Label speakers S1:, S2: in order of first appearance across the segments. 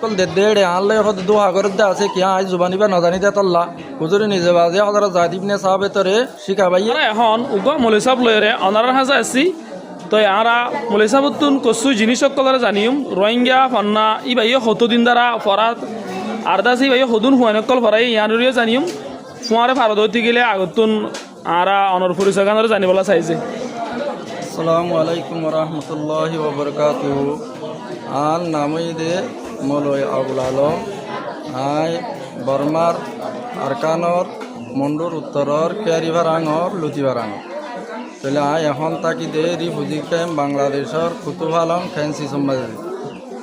S1: Call দে দেড়ে আল্লাহ হদ দোয়া করে দে আছে কি আজ জুবানি বা নজানি দে তাল্লা হুজুরে নিজে বাজে হযরত যায়েদ ইবনে সাহাবে তরে শিখা ভাই
S2: এখন উগা মলিসাব লয়রে অনারার হাজা আছি তো আরা মলিসাবতুন কসু জিনিস সকলরে জানিম রোহিঙ্গা ফান্না ই ভাইও হতদিন দ্বারা ফরাত আরদাসি ভাইও হদুন হুয়ানকল ফরাই ইয়ানুরিও জানিম ফুয়ারে ভারত হইতে গেলে আগতুন আরা অনর পরিচয় গানরে জানিবলা চাইছে।
S1: আসসালামু আলাইকুম ওয়া রাহমাতুল্লাহি ওয়া বারাকাতুহু। আন নামই দে মলয় আবুল আলম। আই বর্মার আরকানর মন্ডুর উত্তরর কেয়ারিভারাঙর লুচিভারাঙর তাহলে আই এখন তাকি দে রিফিউজি ক্যাম্প বাংলাদেশের কুতুব আলম ফ্যান্সি সম্বাদে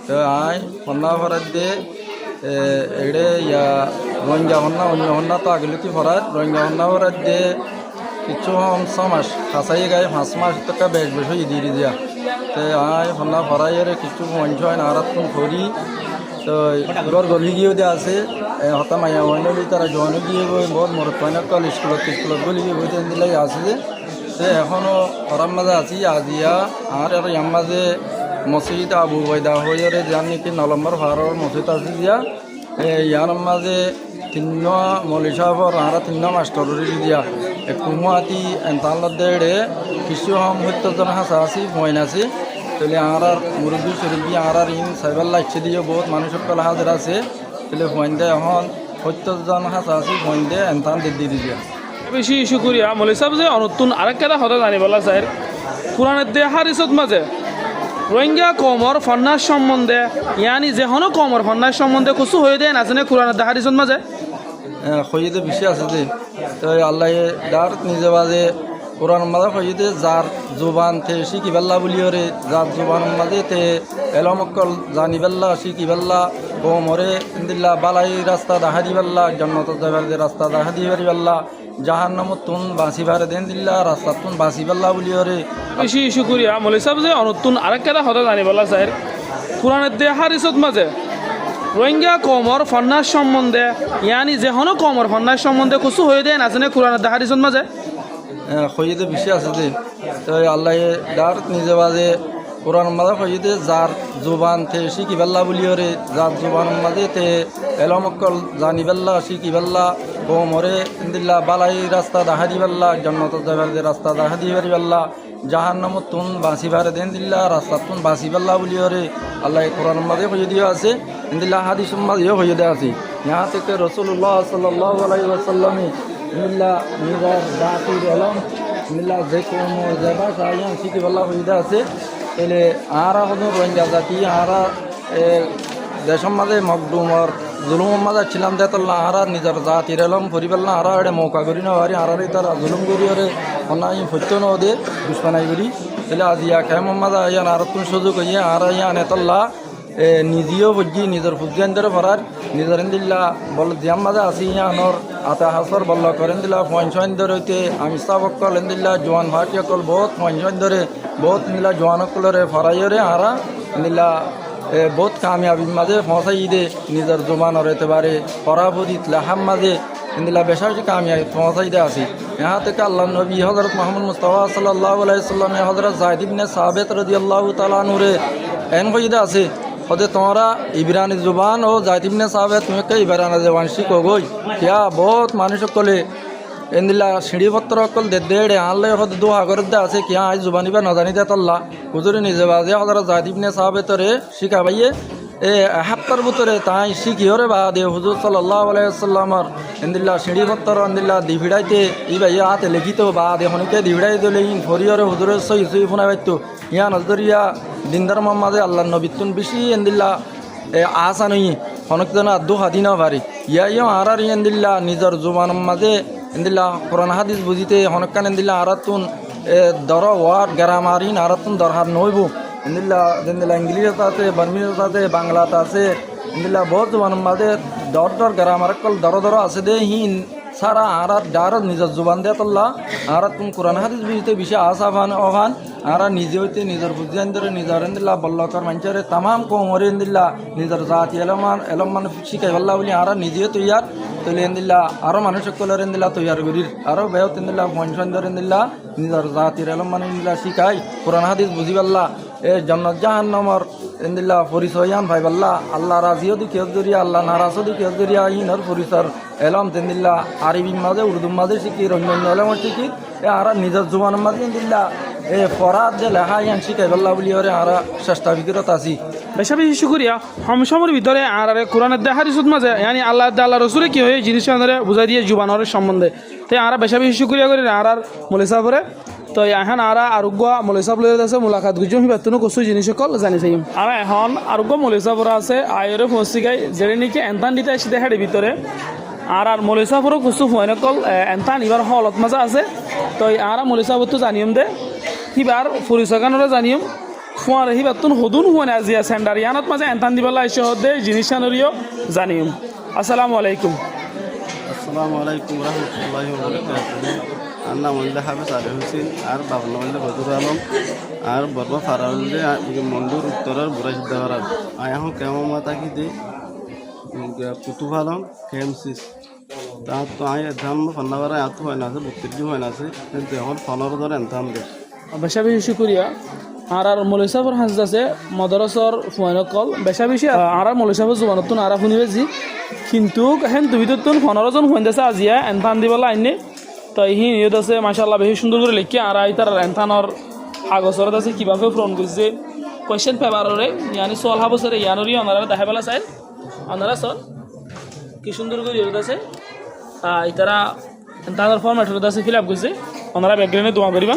S1: তো আই হন্না ফরাত দে এড়ে ইয়া রোহিঙ্গা হন্না অন্য হন্না তো আগলুকি ফরাত রোহিঙ্গা হন্না ফরাত দে কিছু মাস খাসাই গায়ে 5 মাস টাকা বেশ বেশ দিয়ে দিয়া তো আই হন্না ফরাইয়ের কিছু মঞ্চ হয় নারাতুন করি তো গর গলি গিয়ে দিয়ে আছে হতা মাইয়া হইনলি তারা জয়েন গিয়ে গই বহুত মরত পাইনকল স্কুলত গলি গিয়ে বইতে দিলাই আছে যে সে এখনও হরাম মাঝে আছি আজিয়া আর ইয়ার মাঝে মসজিদ আবু বয়দা হয়ে জানি কি নলম্বর ভারর মসজিদ আছে দিয়া ইয়ার মাঝে 3 মৌলী সাহর আর 3 মাস্টর দিয়া কুমাতি এনতালত দেড়ে কিছু সত্যজন হাসা আছি বইন আছে তাহলে আর মুরব্বী সুরব্বী আর ইন সাইবাল্লা ইচ্ছে দিয়ে বহুত মানুষ সকল হাজার আছে তাহলে বইন দে এখন সত্যজন হাসা আছি বইন দে এনতান দিয়ে দিয়া
S2: বেশি ইস্যু করিয়া মলি সাহেব যে অনুত্তুন আরেকটা কথা জানিবলা চাই কোরআনের দে হারিসত মাঝে রোহিঙ্গা কমর ফন্নাস সম্বন্ধে ইয়ানি যেহনো কমর ফন্নাস সম্বন্ধে কিছু হয়ে দেয় নাচনে কোরআনের দে হারিসত মাঝে
S1: খইতে বেশি আছে যে তো আল্লাহ ডার নিজে বাজে কোরআন মাঝে খইতে যার জোবান থে শিকিবেল্লা বলি হরে যার জোবান মাঝে তে এলমকল জানিবেল্লা শিকিবেল্লা কোমরে ইন্দিল্লা বালাই রাস্তা দেখা দিবেল্লা জন্নত যাবার যে রাস্তা দেখা দিয়ে পারিবেল্লা জাহান্নামত তুন বাঁচিবার দেন দিল্লা রাস্তা তুন বাঁচিবেল্লা বলি হরে
S2: বেশি ইস্যু করিয়া মলি সাহেব যে অনুত্তুন আরেকটা কথা জানিবলা চাই কোরআনের দে হারিসত মাঝে রোহিঙ্গা কমর ফন্নাস সম্বন্ধে ইয়ানি যেহনো কমর ফন্নাস সম্বন্ধে কিছু হয়ে দেয় নাচনে কোরআনের দে হারিসত মাঝে
S1: খইতে বেশি আছে যে তো আল্লাহ ডার নিজে বাজে কোরআন মাঝে খইতে যার জোবান থে শিকিবেল্লা বলি হরে যার জোবান মাঝে তে এলমকল জানিবেল্লা শিকিবেল্লা কোমরে ইন্দিল্লা বালাই রাস্তা দেখা দিবেল্লা জন্নত যাবার যে রাস্তা দেখা দিয়ে পারিবেল্লা জাহান্নামত তুন বাঁচিবার দেন দিল্লা রাস্তা তুন বাঁচিবেল্লা বলি হরে আল্লাহ কোরআন মাঝে হয়ে দিয়ে আছে ইন্দিল্লা হাদিস মাঝেও হয়ে দেওয়া আছে यहाँ থেকে রসুল্লাহ সাল্লাল্লাহু আলাইহি ওয়াসাল্লামে ইন্দিল্লা নিজের জাতির এলম ইন্দিল্লা যে কোনো যে ভাষা ইয়ান শিকিবেল্লা হয়ে দেওয়া আছে তাহলে আরা হলো রোহিঙ্গা জাতি আরা দেশের মাঝে মকদুমর জুলুম মাঝে ছিলাম দেতল্লা আরা নিজের জাতির এলম পরিবেল্লা আরা এড়ে মৌকা করি না হারি আরারে তারা জুলুম করি হরে অনাই সত্য ন দে দুষ্পানাই করি তাহলে আজ ইয়া খেম মাঝে ইয়ান আর তুমি সুযোগ হইয়া আর ইয়ান এতল্লা নিজেও বুঝি নিজের ফুজিয়ানদের ভরার নিজের দিল্লা বল জিয়াম মাঝে আসি ইয়ানোর আতা হাসর বল্ল করেন দিলা পঞ্চায়েত ধরে হইতে আমি সাবকল দিল্লা জোয়ান ভাটিয়কল বহুত পঞ্চায়েত ধরে বহুত নিলা জোয়ানকলরে ফরাইরে আরা নিলা বহুত কামিয়াবি মাঝে পৌঁছাই দে নিজের জোবানর হতে পারে পরাভরিত লাহাম মাঝে ইন্দিল্লা বেশি কামিয়াবি পৌঁছাই দে আসি यहाँ तक अल्लाह नबी हज़रत मोहम्मद मुस्तफ़ा सल्लल्लाहु अलैहि वसल्लम हज़रत ज़ायद इब्ने साबित रदियल्लाहु ताला अन्हु रे एन कइदा আছে ওদে তোমরা ইব্রানি জুবান ও ज़ायद इब्ने साबित তুমি কে ইব্রানি জুবান শিখো গই কিয়া বহুত মানুষ কলে এন্দিলা সিঁড়িপত্র কল দে দেড়ে আল্লাহ হদ দোয়া করে দে আছে কিয়া আজ জুবানি বা নজানি দে তাল্লা হুজুরে নিজে বাজে হযরত ज़ायद इब्ने साबित রে শিখা ভাইয়ে হাপ্তার ভিতরে তাই শিখিওরে বা দে হুজুর সাল্লাল্লাহু আলাইহি ওয়াসাল্লামর ইন্দিল্লা সিঁড়িপত্র ইন্দিল্লা দিভিড়াইতে ই ভাই হাতে লিখিত বা দে হনিকে দিভিড়াই দিলে ইন ফরিয়রে হুজুরের সই সই ফোনা বাইতো ইয়া নজরিয়া দিনদার মোহাম্মদে আল্লাহ নবিতুন বেশি ইন্দিল্লা আসানই হনকজন আদু হাদিনা ভারি ইয়া আরার ইন্দিল্লা নিজর জুবান মাঝে ইন্দিল্লা কোরআন হাদিস বুঝিতে হনকান ইন্দিল্লা আরাতুন দর ওয়ার্ড গ্রামারিন আরাতুন দরহার নইবু ইন্দিল্লা ইন্দিল্লা ইংলিশ আছে বার্মিজ আছে বাংলা আছে ইন্দিল্লা বহুত জুবান মাঝে দর দর গ্রামার কল দর আছে দে হিন সারা আরার ডার নিজের জুবান দে তল্লা আর তুমি কোরআন হাদিস বুঝিতে বেশি আসাফান ওহান আর নিজে হইতে নিজের বুঝিয়ান ধরে নিজের ইন্দিল্লা বল্লকর মানুষের তামাম কোমরে ইন্দিল্লা নিজের জাতি এলমান শিখাই বল্লা বলি আর নিজে তৈয়ার তৈলে ইন্দিল্লা আরও মানুষ সকলের ইন্দিল্লা তৈয়ার করির আরও বেহত ইন্দিল্লা পঞ্চান ধরে ইন্দিল্লা নিজের জাতির এলমান ইন্দিল্লা শিখাই কোরআন হাদিস বুঝি পাল্লা এ জন্নত জাহান্নামর তেন্দিল্লা পরিচয়ান ভাইবাল্লা আল্লাহ রাজিও দি কেউ জরিয়া আল্লাহ নারাজও দি কেউ জরিয়া ইনর পরিচর এলম তেন্দিল্লা আরবি মাঝে উর্দু মাঝে শিখি অন্যান্য এলম শিখি এ আর নিজের জুবানের মাঝে তেন্দিল্লা এ ফরাত যে লেখা ইয়ান শিখাইবাল্লা বলি ওরে আর চেষ্টা বিক্রত আছি
S2: বেশা বেশি শুক্রিয়া সমসময়ের ভিতরে আর কোরআনের দেখা হাদিসের মাঝে ইয়ানি আল্লাহ রসুলে কি হয় জিনিস বুঝাই দিয়ে জুবানের সম্বন্ধে তাই আর বেশা বেশি শুক্রিয়া করি আর মলিসা পরে তো এখন আর আরোগ্য মলিসা বলে আছে মোলাকাত গুজম হিবাতনো কিছু জিনিস সকল জানি চাই আর এখন আরোগ্য মলিসা পরে আছে আয়রে পৌঁছি গাই যেটা নাকি এনতান দিতে আসি দেখার ভিতরে আর মলিসা পরে কিছু হয় নকল এনতান এবার হলত মাঝে আছে তো আর মলিসা তো জানিম দে সিবার পরিচয়গানরা জানিম ফুয়ার হিবাতুন হদুন হুয়ানে আজিয়া সেন্টার ইয়ানত মাঝে এনতান দিবাল্লা এসে হদে জিনিসানরিও জানিম আসসালামু আলাইকুম
S3: আসসালামু আলাইকুম রহমতুল্লাহি ওয়া বারাকাতুহু আর নাম হইলে হাফেজ আলী হোসেন আর বাবার নাম হইলে বদরুল আলম আর বরবা ফারাউল্লে মন্ডুর উত্তরের বুড়া সিদ্ধাবার আয় এখন কেমন মাতা কি দে কুতুব আলম কেমসিস তা তো আয় ধান ফন্নাবার এত হয় না আছে 32 হয় না আছে কিন্তু এখন 15 ধরে ধান দে
S2: বেশা বেশি শুক্রিয়া আর মলিসাফর হাজ আছে মদরসর ফুয়ানকল বেশা বেশি আর মলিসাফর জোবানতুন আর শুনিবে জি কিন্তু হেন দুইতুন 15 জন হুয়েন আছে আজিয়া এনথান দিবলা আইনে তো হি নিয়ত আছে মাশাআল্লাহ বেশি সুন্দর করে লিখি আর আইতার এনথানর আগসরত আছে কিভাবে ফোন করছে কোয়েশ্চেন পেপাররে ইয়ানি সোয়াল হাবসরে ইয়ানরি অনারা দেখাবেলা চাই অনারা সর কি সুন্দর করে ইয়ত আছে ইতারা এনথানর ফরম্যাট আছে ফিল আপ করছে ওনারা ব্যাকগ্রাউন্ডে দোয়া করিবা